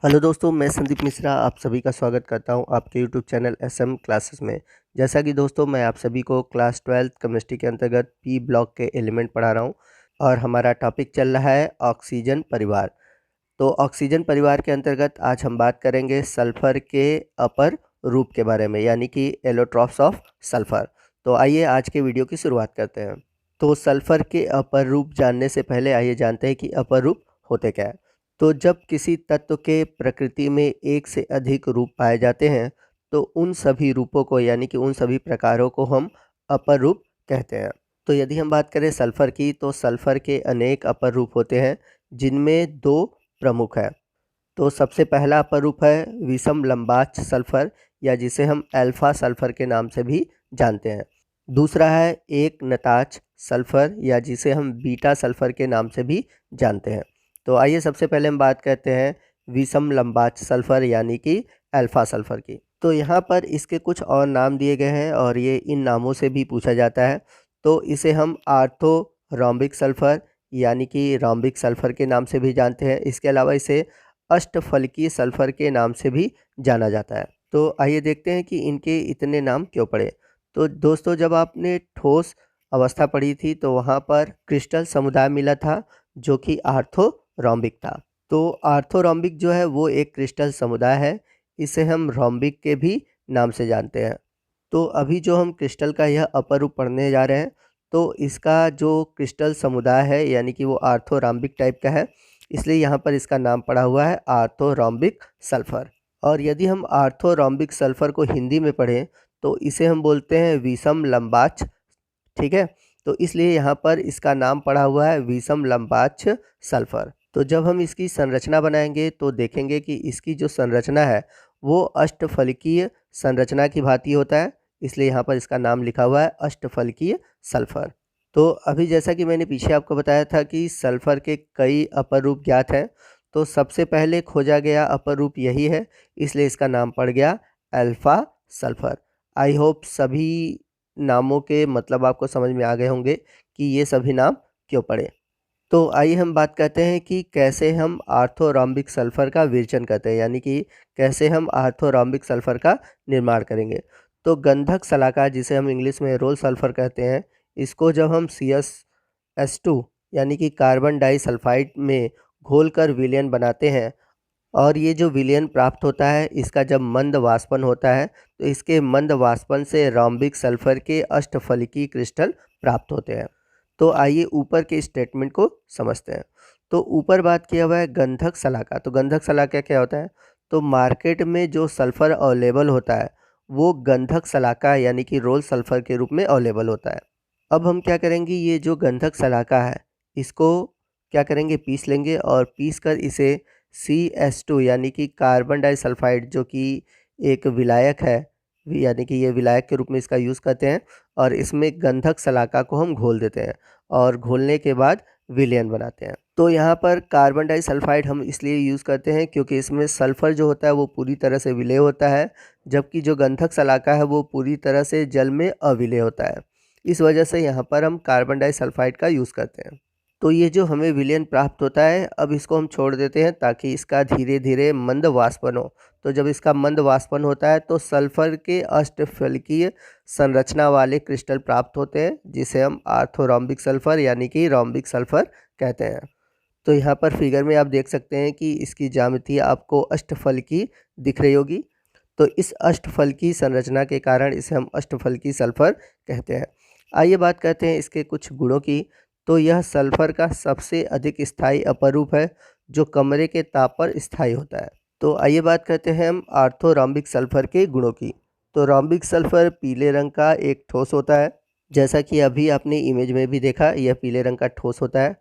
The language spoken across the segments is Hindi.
हेलो दोस्तों, मैं संदीप मिश्रा आप सभी का स्वागत करता हूं आपके यूट्यूब चैनल एसएम क्लासेस में। जैसा कि दोस्तों मैं आप सभी को क्लास 12th केमिस्ट्री के अंतर्गत पी ब्लॉक के एलिमेंट पढ़ा रहा हूं और हमारा टॉपिक चल रहा है ऑक्सीजन परिवार। तो ऑक्सीजन परिवार के अंतर्गत आज हम बात करेंगे सल्फर के अपर रूप के बारे में, यानी कि एलोट्रॉप्स ऑफ सल्फर। तो आइए आज के वीडियो की शुरुआत करते हैं। तो सल्फर के अपर रूप जानने से पहले आइए जानते हैं कि अपर रूप होते क्या है। तो जब किसी तत्व के प्रकृति में एक से अधिक रूप पाए जाते हैं तो उन सभी रूपों को, यानी कि उन सभी प्रकारों को हम अपर रूप कहते हैं। तो यदि हम बात करें सल्फर की, तो सल्फर के अनेक अपर रूप होते हैं जिनमें दो प्रमुख है। तो सबसे पहला अपर रूप है विषम लंबाक्ष सल्फर, या जिसे हम अल्फा सल्फर के नाम से भी जानते हैं। दूसरा है एक नताक्ष सल्फर, या जिसे हम बीटा सल्फर के नाम से भी जानते हैं। तो आइए सबसे पहले हम बात करते हैं विषम लंबाक्ष सल्फर यानी कि अल्फा सल्फर की। तो यहाँ पर इसके कुछ और नाम दिए गए हैं और ये इन नामों से भी पूछा जाता है। तो इसे हम आर्थो रोम्बिक सल्फर यानी कि रोम्बिक सल्फर के नाम से भी जानते हैं। इसके अलावा इसे अष्टफलकीय सल्फर के नाम से भी जाना जाता है। तो आइए देखते हैं कि इनके इतने नाम क्यों पड़े। तो दोस्तों जब आपने ठोस अवस्था पढ़ी थी तो वहाँ पर क्रिस्टल समुदाय मिला था जो कि आर्थोरोम्बिक था। तो आर्थोरोम्बिक जो है वो एक क्रिस्टल समुदाय है, इसे हम रोम्बिक के भी नाम से जानते हैं। तो अभी जो हम क्रिस्टल का यह अपर रूप पढ़ने जा रहे हैं तो इसका जो क्रिस्टल समुदाय है यानी कि वो आर्थोरोम्बिक टाइप का है, इसलिए यहाँ पर इसका नाम पड़ा हुआ है आर्थोरोम्बिक सल्फर। और यदि हम आर्थोरोम्बिक सल्फर को हिंदी में पढ़ें तो इसे हम बोलते हैं विषम लंबाक्ष, ठीक है। तो इसलिए यहाँ पर इसका नाम पड़ा हुआ है विषम लंबाक्ष सल्फर। तो जब हम इसकी संरचना बनाएंगे तो देखेंगे कि इसकी जो संरचना है वो अष्टफलकीय संरचना की भांति होता है, इसलिए यहाँ पर इसका नाम लिखा हुआ है अष्टफलकीय सल्फर। तो अभी जैसा कि मैंने पीछे आपको बताया था कि सल्फर के कई अपर रूप ज्ञात हैं, तो सबसे पहले खोजा गया अपर रूप यही है, इसलिए इसका नाम पड़ गया अल्फा सल्फर। आई होप सभी नामों के मतलब आपको समझ में आ गए होंगे कि ये सभी नाम क्यों पड़े। तो आइए हम बात करते हैं कि कैसे हम आर्थोरोम्बिक सल्फर का विरचन करते हैं, यानी कि कैसे हम आर्थोरोम्बिक सल्फर का निर्माण करेंगे। तो गंधक शलाका, जिसे हम इंग्लिश में रोल सल्फर कहते हैं, इसको जब हम CsS2 यानी कि कार्बन डाइसल्फाइड में घोलकर विलयन बनाते हैं और ये जो विलयन प्राप्त होता है इसका जब मंद वाष्पन होता है तो इसके मंद वाष्पन से रोम्बिक सल्फर के अष्टफलकीय क्रिस्टल प्राप्त होते हैं। तो आइए ऊपर के स्टेटमेंट को समझते हैं। तो ऊपर बात किया हुआ है गंधक शलाका। तो गंधक शलाका क्या होता है? तो मार्केट में जो सल्फर अवेलेबल होता है वो गंधक शलाका यानी कि रोल सल्फर के रूप में अवेलेबल होता है। अब हम क्या करेंगे, ये जो गंधक शलाका है इसको क्या करेंगे, पीस लेंगे और पीस कर इसे CH2 यानी कि कार्बन डाइसल्फाइड जो कि एक विलायक है, यानी कि ये विलायक के रूप में इसका यूज़ करते हैं और इसमें गंधक शलाका को हम घोल देते हैं और घोलने के बाद विलयन बनाते हैं। तो यहाँ पर कार्बन डाइसल्फाइड हम इसलिए यूज़ करते हैं क्योंकि इसमें सल्फ़र जो होता है वो पूरी तरह से विलेय होता है, जबकि जो गंधक शलाका है वो पूरी तरह से जल में अविलेय होता है। इस वजह से यहाँ पर हम कार्बन डाइसल्फाइड का यूज़ करते हैं। तो ये जो हमें विलयन प्राप्त होता है अब इसको हम छोड़ देते हैं ताकि इसका धीरे धीरे मंद वाष्पन हो। तो जब इसका मंद वाष्पन होता है तो सल्फर के अष्टफलकीय संरचना वाले क्रिस्टल प्राप्त होते हैं जिसे हम आर्थोरोम्बिक सल्फर यानी कि रोम्बिक सल्फर कहते हैं। तो यहाँ पर फिगर में आप देख सकते हैं कि इसकी ज्यामिति आपको अष्टफलकीय दिख रही होगी। तो इस अष्टफलकीय संरचना के कारण इसे हम अष्टफलकीय सल्फर कहते हैं। आइए बात करते हैं इसके कुछ गुणों की। तो यह सल्फर का सबसे अधिक स्थायी अपरूप है जो कमरे के ताप पर स्थायी होता है। तो आइए बात करते हैं हम आर्थोरोम्बिक सल्फर के गुणों की। तो रोम्बिक सल्फर पीले रंग का एक ठोस होता है, जैसा कि अभी आपने इमेज में भी देखा, यह पीले रंग का ठोस होता है।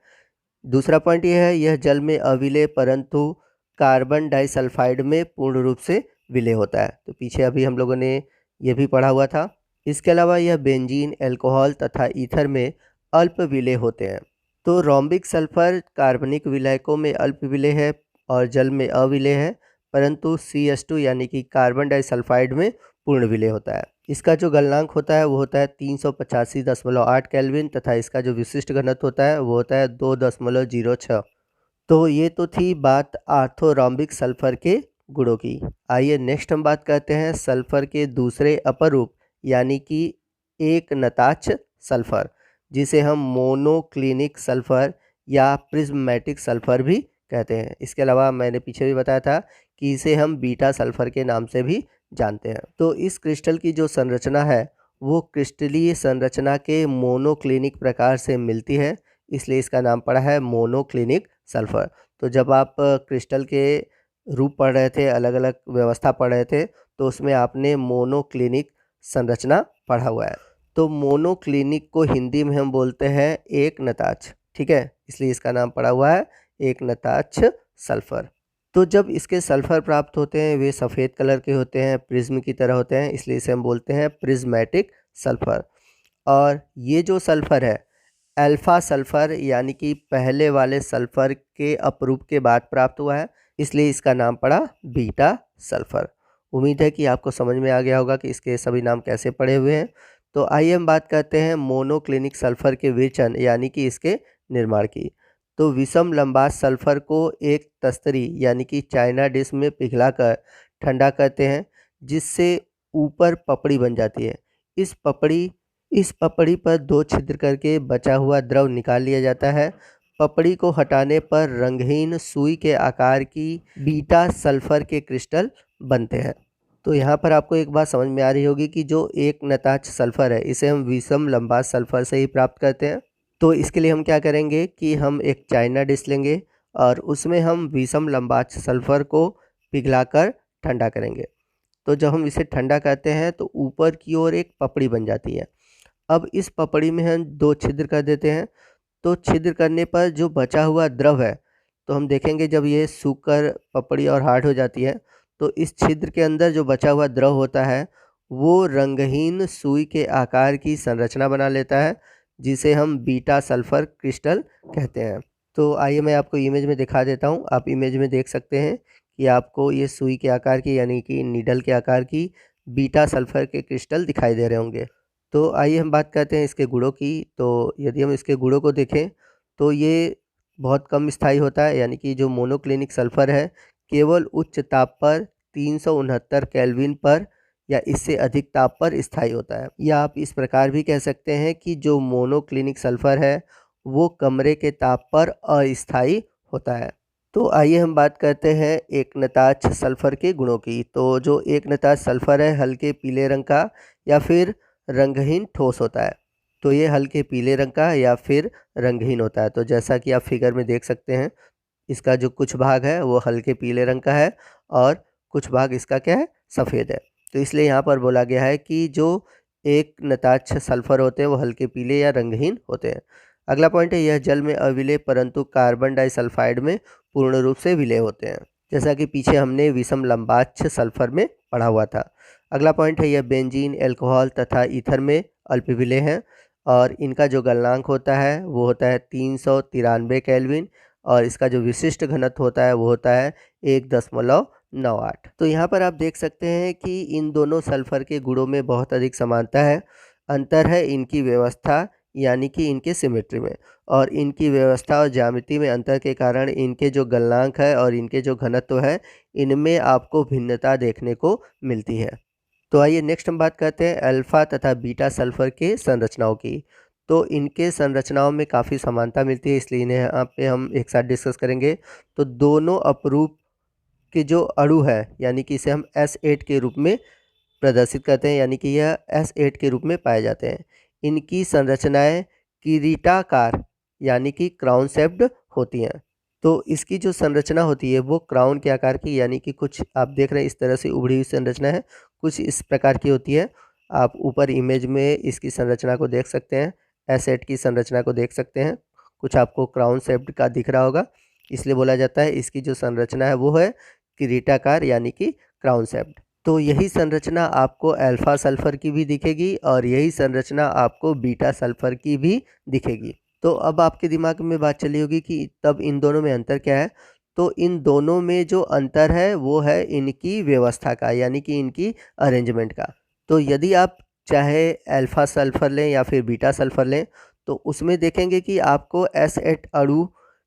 दूसरा पॉइंट यह है, यह जल में अविलेय परंतु कार्बन डाइसल्फाइड में पूर्ण रूप से विलेय होता है। तो पीछे अभी हम लोगों ने यह भी पढ़ा हुआ था। इसके अलावा यह बेंजीन, अल्कोहल तथा ईथर में अल्प विलेय होते हैं। तो रोम्बिक सल्फर कार्बनिक विलायकों में अल्प विलेय है और जल में अविलेय है, परंतु CH2 यानी कि कार्बन डाइसल्फाइड में पूर्ण विलेय होता है। इसका जो गलनांक होता है वो होता है 385.8 केल्विन तथा इसका जो विशिष्ट घनत्व होता है वो होता है 2.06। तो ये तो थी बात ऑर्थोरॉम्बिक सल्फर के गुणों की। आइए नेक्स्ट हम बात करते हैं सल्फर के दूसरे अपरूप यानी कि एक नताक्ष सल्फर, जिसे हम मोनोक्लिनिक सल्फर या प्रिज्मेटिक सल्फर भी कहते हैं। इसके अलावा मैंने पीछे भी बताया था कि इसे हम बीटा सल्फर के नाम से भी जानते हैं। तो इस क्रिस्टल की जो संरचना है वो क्रिस्टलीय संरचना के मोनोक्लिनिक प्रकार से मिलती है, इसलिए इसका नाम पड़ा है मोनोक्लिनिक सल्फर। तो जब आप क्रिस्टल के रूप पढ़ रहे थे, अलग अलग व्यवस्था पढ़ रहे थे, तो उसमें आपने मोनोक्लिनिक संरचना पढ़ा हुआ है। तो मोनोक्लिनिक को हिंदी में हम बोलते हैं एक नताक्ष, ठीक है, इसलिए इसका नाम पड़ा हुआ है एक नताक्ष सल्फर। तो जब इसके सल्फर प्राप्त होते हैं वे सफ़ेद कलर के होते हैं, प्रिज्म की तरह होते हैं, इसलिए इसे हम बोलते हैं प्रिज्मेटिक सल्फर। और ये जो सल्फर है अल्फ़ा सल्फर यानी कि पहले वाले सल्फर के अपरूप के बाद प्राप्त हुआ है, इसलिए इसका नाम पड़ा बीटा सल्फर। उम्मीद है कि आपको समझ में आ गया होगा कि इसके सभी नाम कैसे पड़े हुए हैं। तो आइए हम बात करते हैं मोनोक्लिनिक सल्फर के विचलन यानी कि इसके निर्माण की। तो विषम लंबास सल्फर को एक तस्तरी यानी कि चाइना डिश में पिघलाकर ठंडा करते हैं, जिससे ऊपर पपड़ी बन जाती है। इस पपड़ी पर 2 छिद्र करके बचा हुआ द्रव निकाल लिया जाता है। पपड़ी को हटाने पर रंगहीन सुई के आकार की बीटा सल्फर के क्रिस्टल बनते हैं। तो यहाँ पर आपको एक बात समझ में आ रही होगी कि जो एक नताक्ष सल्फर है इसे हम विषम लंबास सल्फर से ही प्राप्त करते हैं। तो इसके लिए हम क्या करेंगे कि हम एक चाइना डिश लेंगे और उसमें हम विषम लंबाक्ष सल्फर को पिघलाकर ठंडा करेंगे। तो जब हम इसे ठंडा करते हैं तो ऊपर की ओर एक पपड़ी बन जाती है। अब इस पपड़ी में हम 2 छिद्र कर देते हैं। तो छिद्र करने पर जो बचा हुआ द्रव है, तो हम देखेंगे जब ये सूखकर पपड़ी और हार्ड हो जाती है, तो इस छिद्र के अंदर जो बचा हुआ द्रव होता है, वो रंगहीन सुई के आकार की संरचना बना लेता है, जिसे हम बीटा सल्फर क्रिस्टल कहते हैं। तो आइए मैं आपको इमेज में दिखा देता हूँ। आप इमेज में देख सकते हैं कि आपको ये सुई के आकार की यानी कि नीडल के आकार की बीटा सल्फर के क्रिस्टल दिखाई दे रहे होंगे। तो आइए हम बात करते हैं इसके गुणों की। तो यदि हम इसके गुणों को देखें तो ये बहुत कम स्थायी होता है, यानी कि जो मोनोक्लिनिक सल्फर है केवल उच्च ताप पर 369 केल्विन पर या इससे अधिक ताप पर स्थायी होता है। या आप इस प्रकार भी कह सकते हैं कि जो मोनोक्लिनिक सल्फर है वो कमरे के ताप पर अस्थायी होता है। तो आइए हम बात करते हैं एकनताक्ष सल्फर के गुणों की। तो जो एकनताक्ष सल्फर है हल्के पीले रंग का या फिर रंगहीन ठोस होता है। तो ये हल्के पीले रंग का या फिर रंगहीन होता है। तो जैसा कि आप फिगर में देख सकते हैं, इसका जो कुछ भाग है वो हल्के पीले रंग का है और कुछ भाग इसका क्या है, सफ़ेद है। तो इसलिए यहाँ पर बोला गया है कि जो एक नताक्ष सल्फर होते हैं वो हल्के पीले या रंगहीन होते हैं। अगला पॉइंट है यह जल में अविलेय परंतु कार्बन डाइसल्फाइड में पूर्ण रूप से विलेय होते हैं, जैसा कि पीछे हमने विषम लंबाक्ष सल्फर में पढ़ा हुआ था। अगला पॉइंट है यह बेंजीन, अल्कोहल तथा ईथर में अल्प विलेय हैं और इनका जो गलनांक होता है वो होता है 393 केल्विन और इसका जो विशिष्ट घनत्व होता है वो होता है 1.98। तो यहाँ पर आप देख सकते हैं कि इन दोनों सल्फर के गुणों में बहुत अधिक समानता है। अंतर है इनकी व्यवस्था यानी कि इनके सिमेट्री में, और इनकी व्यवस्था और ज्यामिति में अंतर के कारण इनके जो गलनांक है और इनके जो घनत्व है इनमें आपको भिन्नता देखने को मिलती है। तो आइए नेक्स्ट हम बात करते हैं अल्फ़ा तथा बीटा सल्फर के संरचनाओं की। तो इनके संरचनाओं में काफ़ी समानता मिलती है, इसलिए इन्हें यहाँ पे हम एक साथ डिस्कस करेंगे। तो दोनों अपरूप के जो अणु है यानी कि इसे हम S8 के रूप में प्रदर्शित करते हैं, यानी कि यह S8 के रूप में पाए जाते हैं। इनकी संरचनाएं किरीटाकार यानी कि क्राउन शेप्ड होती हैं। तो इसकी जो संरचना होती है वो क्राउन के आकार की, यानी कि कुछ आप देख रहे हैं इस तरह से उभरी हुई संरचना है, कुछ इस प्रकार की होती है। आप ऊपर इमेज में इसकी संरचना को देख सकते हैं, S8 की संरचना को देख सकते हैं, कुछ आपको क्राउन शेप्ड का दिख रहा होगा, इसलिए बोला जाता है इसकी जो संरचना है वो है किरीटाकार यानी कि क्राउन शेप्ड। तो यही संरचना आपको अल्फ़ा सल्फर की भी दिखेगी और यही संरचना आपको बीटा सल्फर की भी दिखेगी। तो अब आपके दिमाग में बात चली होगी कि तब इन दोनों में अंतर क्या है। तो इन दोनों में जो अंतर है वो है इनकी व्यवस्था का, यानी कि इनकी अरेंजमेंट का। तो यदि आप चाहे अल्फ़ा सल्फर लें या फिर बीटा सल्फर लें तो उसमें देखेंगे कि आपको S8 अणु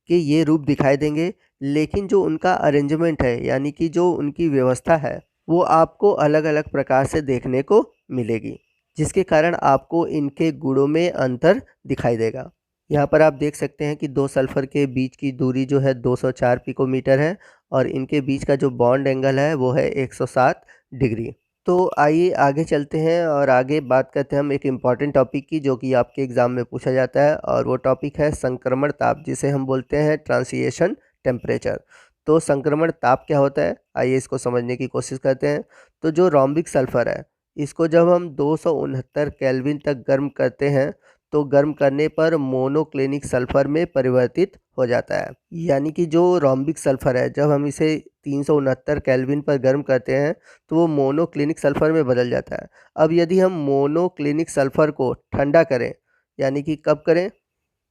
कि ये रूप दिखाई देंगे, लेकिन जो उनका अरेंजमेंट है यानी कि जो उनकी व्यवस्था है वो आपको अलग-अलग प्रकार से देखने को मिलेगी, जिसके कारण आपको इनके गुणों में अंतर दिखाई देगा। यहाँ पर आप देख सकते हैं कि 2 सल्फ़र के बीच की दूरी जो है 204 पिकोमीटर है और इनके बीच का जो बॉन्ड एंगल है वो है 107 डिग्री। तो आइए आगे चलते हैं और आगे बात करते हैं हम एक इम्पॉर्टेंट टॉपिक की, जो कि आपके एग्ज़ाम में पूछा जाता है, और वो टॉपिक है संक्रमण ताप, जिसे हम बोलते हैं ट्रांजिशन टेम्परेचर। तो संक्रमण ताप क्या होता है, आइए इसको समझने की कोशिश करते हैं। तो जो रोम्बिक सल्फ़र है, इसको जब हम 269 केल्विन तक गर्म करते हैं तो गर्म करने पर मोनोक्लिनिक सल्फ़र में परिवर्तित हो जाता है। यानी कि जो रोम्बिक सल्फ़र है, जब हम इसे 369 केल्विन पर गर्म करते हैं तो वो मोनोक्लिनिक सल्फ़र में बदल जाता है। अब यदि हम मोनोक्लिनिक सल्फ़र को ठंडा करें, यानी कि कब करें,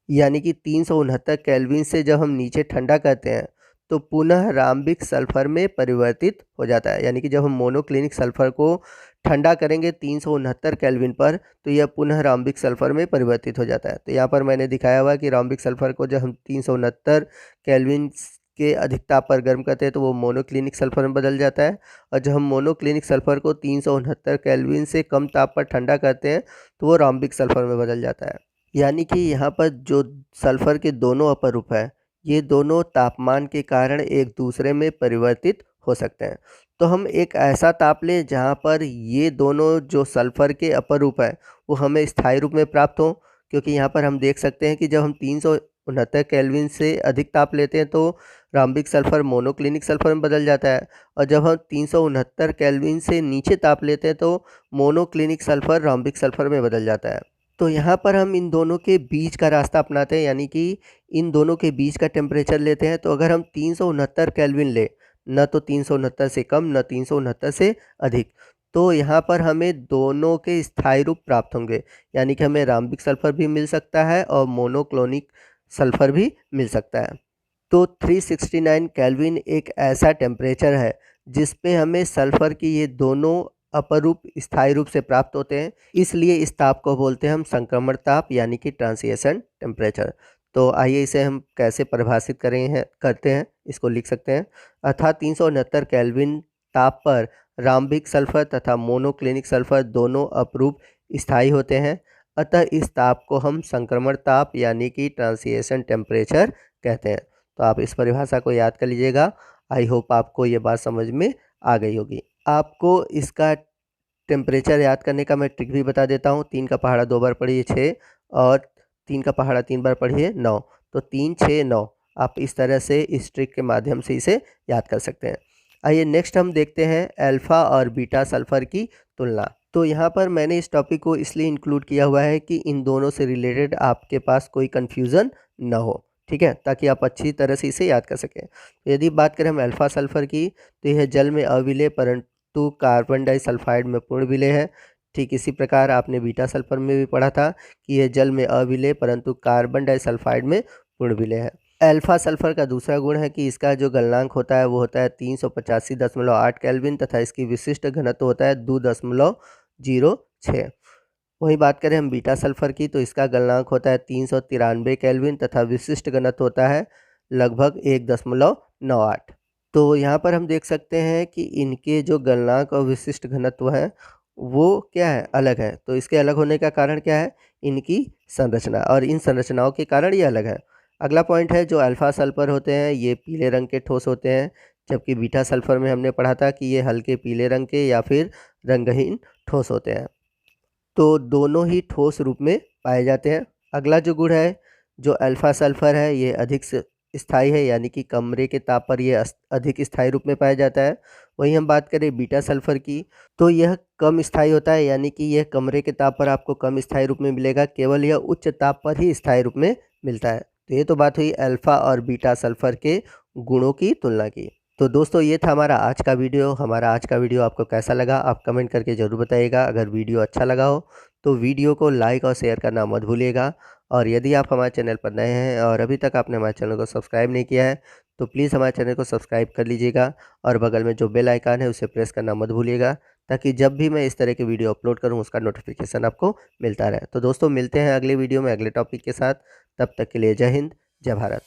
यानी कि 369 केल्विन से जब हम नीचे ठंडा करते हैं तो पुनः राम्बिक सल्फ़र में परिवर्तित हो जाता है। यानी कि जब हम मोनोक्लिनिक सल्फ़र को ठंडा करेंगे 369 केल्विन पर तो यह पुनः राम्बिक सल्फ़र में परिवर्तित हो जाता है। तो यहाँ पर मैंने दिखाया हुआ कि राम्बिक सल्फ़र को जब हम 369 केल्विन के अधिक ताप पर गर्म करते हैं तो वो मोनोक्लिनिक सल्फ़र में बदल जाता है, और जब हम मोनोक्लिनिक सल्फ़र को 369 केल्विन से कम ताप पर ठंडा करते हैं तो वो राम्बिक सल्फ़र में बदल जाता है। यानी कि यहाँ पर जो सल्फ़र के दोनों अपरूप हैं, ये दोनों तापमान के कारण एक दूसरे में परिवर्तित हो सकते हैं। तो हम एक ऐसा ताप लें जहाँ पर ये दोनों जो सल्फ़र के अपरूप हैं वो हमें स्थायी रूप में प्राप्त हों, क्योंकि यहाँ पर हम देख सकते हैं कि जब हम 369 केल्विन से अधिक ताप लेते हैं तो राम्बिक सल्फ़र मोनोक्लिनिक सल्फ़र में बदल जाता है, और जब हम 369 केल्विन से नीचे ताप लेते हैं तो मोनोक्लिनिक सल्फ़र राम्बिक सल्फ़र में बदल जाता है। तो यहाँ पर हम इन दोनों के बीच का रास्ता अपनाते हैं, यानी कि इन दोनों के बीच का टेम्परेचर लेते हैं। तो अगर हम 369 केल्विन लें, न तो 369 से कम न 369 से अधिक, तो यहाँ पर हमें दोनों के स्थायी रूप प्राप्त होंगे, यानी कि हमें राम्बिक सल्फ़र भी मिल सकता है और मोनोक्लिनिक सल्फ़र भी मिल सकता है। तो 369 केल्विन एक ऐसा टेम्परेचर है जिस पे हमें सल्फ़र की ये दोनों अपरूप स्थायी रूप से प्राप्त होते हैं, इसलिए इस ताप को बोलते हैं हम संक्रमण ताप यानी कि ट्रांजिशन टेम्परेचर। तो आइए इसे हम कैसे परिभाषित करते हैं, इसको लिख सकते हैं। अर्थात 369 केल्विन ताप पर राम्बिक सल्फ़र तथा मोनोक्लिनिक सल्फ़र दोनों अपरूप स्थायी होते हैं, अतः इस ताप को हम संक्रमण ताप यानी कि ट्रांजिशन टेम्परेचर कहते हैं। तो आप इस परिभाषा को याद कर लीजिएगा। आई होप आपको ये बात समझ में आ गई होगी। आपको इसका टेम्परेचर याद करने का मैं ट्रिक भी बता देता हूँ। 3 का पहाड़ा 2 बार पढ़िए 6, और 3 का पहाड़ा 3 बार पढ़िए 9। तो 3 6 9 आप इस तरह से इस ट्रिक के माध्यम से इसे याद कर सकते हैं। आइए नेक्स्ट हम देखते हैं अल्फ़ा और बीटा सल्फ़र की तुलना। तो यहाँ पर मैंने इस टॉपिक को इसलिए इंक्लूड किया हुआ है कि इन दोनों से रिलेटेड आपके पास कोई कन्फ्यूज़न न हो, ठीक है, ताकि आप अच्छी तरह से इसे याद कर सकें। तो यदि बात करें हम अल्फ़ा सल्फ़र की, तो यह जल में अविलेय परंतु कार्बन डाइसल्फ़ाइड में पूर्ण विलेय है। ठीक इसी प्रकार आपने बीटा सल्फ़र में भी पढ़ा था कि यह जल में अविलेय परंतु कार्बन डाइसल्फ़ाइड में पूर्ण विलेय है। अल्फ़ा सल्फ़र का दूसरा गुण है कि इसका जो गलनांक होता है वो होता है 385.8 केल्विन तथा इसकी विशिष्ट घनत्व होता है 2.06। वहीं बात करें हम बीटा सल्फ़र की, तो इसका गलनांक होता है 393 केल्विन तथा विशिष्ट घनत्व होता है लगभग 1.98। तो यहाँ पर हम देख सकते हैं कि इनके जो गलनांक और विशिष्ट घनत्व हैं वो क्या है, अलग है। तो इसके अलग होने का कारण क्या है, इनकी संरचना, और इन संरचनाओं के कारण ये अलग है। अगला पॉइंट है जो अल्फ़ा सल्फ़र होते हैं ये पीले रंग के ठोस होते हैं, जबकि बीटा सल्फ़र में हमने पढ़ा था कि ये हल्के पीले रंग के या फिर रंगहीन ठोस होते हैं। तो दोनों ही ठोस रूप में पाए जाते हैं। अगला जो गुण है जो अल्फ़ा सल्फ़र है ये अधिक स्थायी है, यानी कि कमरे के ताप पर ये अधिक स्थायी रूप में पाया जाता है। वहीं हम बात करें बीटा सल्फ़र की, तो यह कम स्थायी होता है, यानी कि यह कमरे के ताप पर आपको कम स्थायी रूप में मिलेगा, केवल यह उच्च ताप पर ही स्थायी रूप में मिलता है। तो ये तो बात हुई अल्फ़ा और बीटा सल्फ़र के गुणों की तुलना की। तो दोस्तों ये था हमारा आज का वीडियो। हमारा आज का वीडियो आपको कैसा लगा आप कमेंट करके ज़रूर बताइएगा। अगर वीडियो अच्छा लगा हो तो वीडियो को लाइक और शेयर करना मत भूलिएगा, और यदि आप हमारे चैनल पर नए हैं और अभी तक आपने हमारे चैनल को सब्सक्राइब नहीं किया है तो प्लीज़ हमारे चैनल को सब्सक्राइब कर लीजिएगा, और बगल में जो बेल आइकन है उसे प्रेस करना मत भूलिएगा, ताकि जब भी मैं इस तरह के वीडियो अपलोड करूँ उसका नोटिफिकेशन आपको मिलता रहे। तो दोस्तों मिलते हैं अगले वीडियो में अगले टॉपिक के साथ। तब तक के लिए जय हिंद, जय भारत।